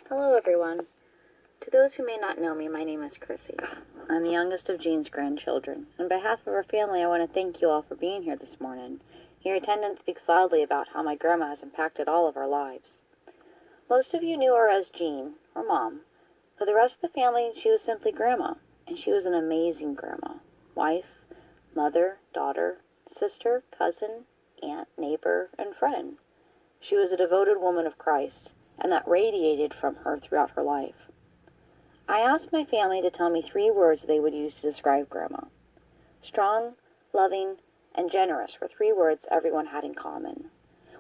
Hello, everyone. To those who may not know me, my name is Chrissy. I'm the youngest of Jean's grandchildren. On behalf of our family, I want to thank you all for being here this morning. Your attendance speaks loudly about how my grandma has impacted all of our lives. Most of you knew her as Jean, or Mom. For the rest of the family, she was simply Grandma, and she was an amazing grandma. Wife, mother, daughter, sister, cousin, aunt, neighbor, and friend. She was a devoted woman of Christ, and that radiated from her throughout her life. I asked my family to tell me 3 words they would use to describe Grandma. Strong, loving, and generous were 3 words everyone had in common.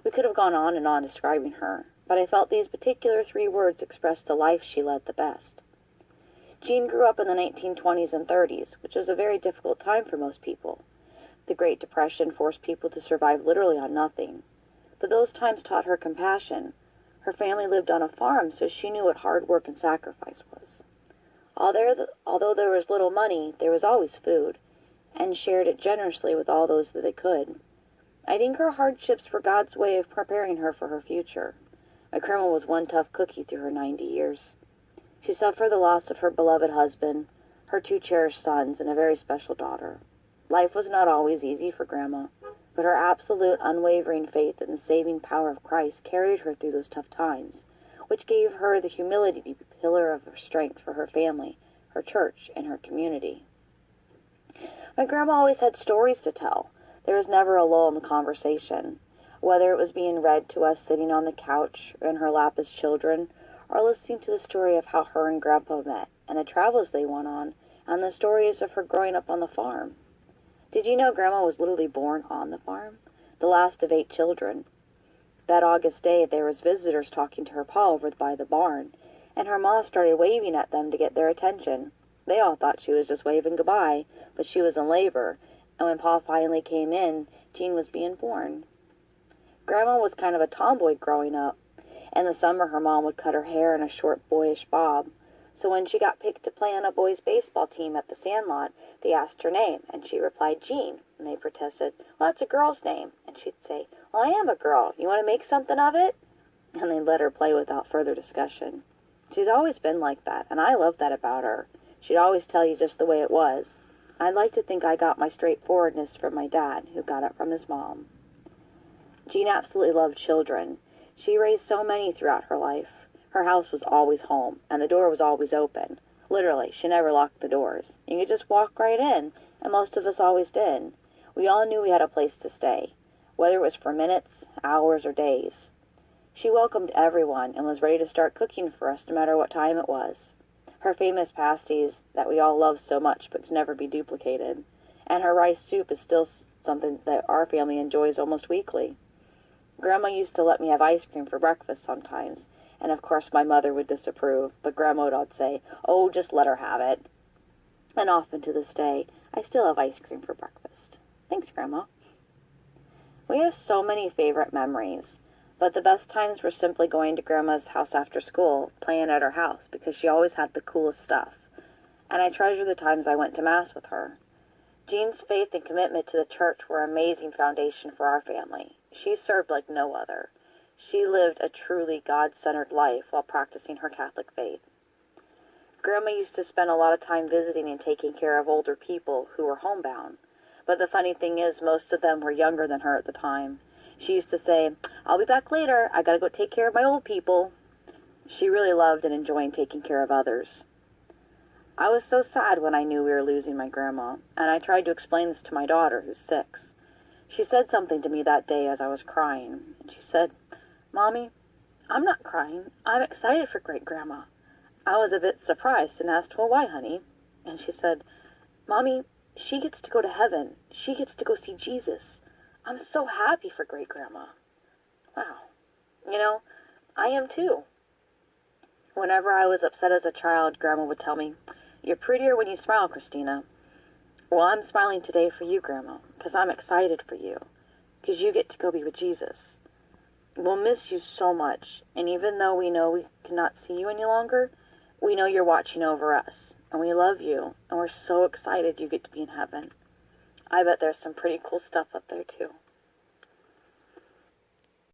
We could have gone on and on describing her, but I felt these particular 3 words expressed the life she led the best. Jean grew up in the 1920s and 30s, which was a very difficult time for most people. The Great Depression forced people to survive literally on nothing. But those times taught her compassion. Her family lived on a farm, so she knew what hard work and sacrifice was. Although there was little money, there was always food, and shared it generously with all those that they could. I think her hardships were God's way of preparing her for her future. My grandma was one tough cookie through her 90 years. She suffered the loss of her beloved husband, her 2 cherished sons, and a very special daughter. Life was not always easy for Grandma, but her absolute unwavering faith in the saving power of Christ carried her through those tough times, which gave her the humility to be a pillar of strength for her family, her church, and her community. My grandma always had stories to tell. There was never a lull in the conversation, whether it was being read to us sitting on the couch or in her lap as children, or listening to the story of how her and Grandpa met, and the travels they went on, and the stories of her growing up on the farm. Did you know Grandma was literally born on the farm? The last of 8 children. That August day, there was visitors talking to her pa over by the barn, and her ma started waving at them to get their attention. They all thought she was just waving goodbye, but she was in labor, and when pa finally came in, Jean was being born. Grandma was kind of a tomboy growing up. In the summer, her mom would cut her hair in a short, boyish bob. So when she got picked to play on a boys' baseball team at the sandlot, they asked her name, and she replied Jean. And they protested, "Well, that's a girl's name." And she'd say, "Well, I am a girl. You want to make something of it?" And they'd let her play without further discussion. She's always been like that, and I love that about her. She'd always tell you just the way it was. I'd like to think I got my straightforwardness from my dad, who got it from his mom. Jean absolutely loved children. She raised so many throughout her life. Her house was always home, and the door was always open. Literally, she never locked the doors. You could just walk right in, and most of us always did. We all knew we had a place to stay, whether it was for minutes, hours, or days. She welcomed everyone and was ready to start cooking for us no matter what time it was. Her famous pasties that we all love so much but can never be duplicated, and her rice soup is still something that our family enjoys almost weekly. Grandma used to let me have ice cream for breakfast sometimes, and of course my mother would disapprove, but Grandma would say, "Oh, just let her have it." And often to this day, I still have ice cream for breakfast. Thanks, Grandma. We have so many favorite memories, but the best times were simply going to Grandma's house after school, playing at her house, because she always had the coolest stuff. And I treasure the times I went to Mass with her. Jean's faith and commitment to the church were an amazing foundation for our family. She served like no other. She lived a truly God-centered life while practicing her Catholic faith. Grandma used to spend a lot of time visiting and taking care of older people who were homebound. But the funny thing is, most of them were younger than her at the time. She used to say, "I'll be back later. I gotta go take care of my old people." She really loved and enjoyed taking care of others. I was so sad when I knew we were losing my grandma, and I tried to explain this to my daughter, who's 6. She said something to me that day as I was crying, and she said, "Mommy, I'm not crying. I'm excited for great-grandma." I was a bit surprised and asked, "Well, why, honey?" And she said, "Mommy, she gets to go to heaven. She gets to go see Jesus. I'm so happy for great-grandma." Wow. I am too. Whenever I was upset as a child, Grandma would tell me, "You're prettier when you smile, Christina." Well, I'm smiling today for you, Grandma, because I'm excited for you, because you get to go be with Jesus. We'll miss you so much, and even though we know we cannot see you any longer, we know you're watching over us, and we love you, and we're so excited you get to be in heaven. I bet there's some pretty cool stuff up there, too.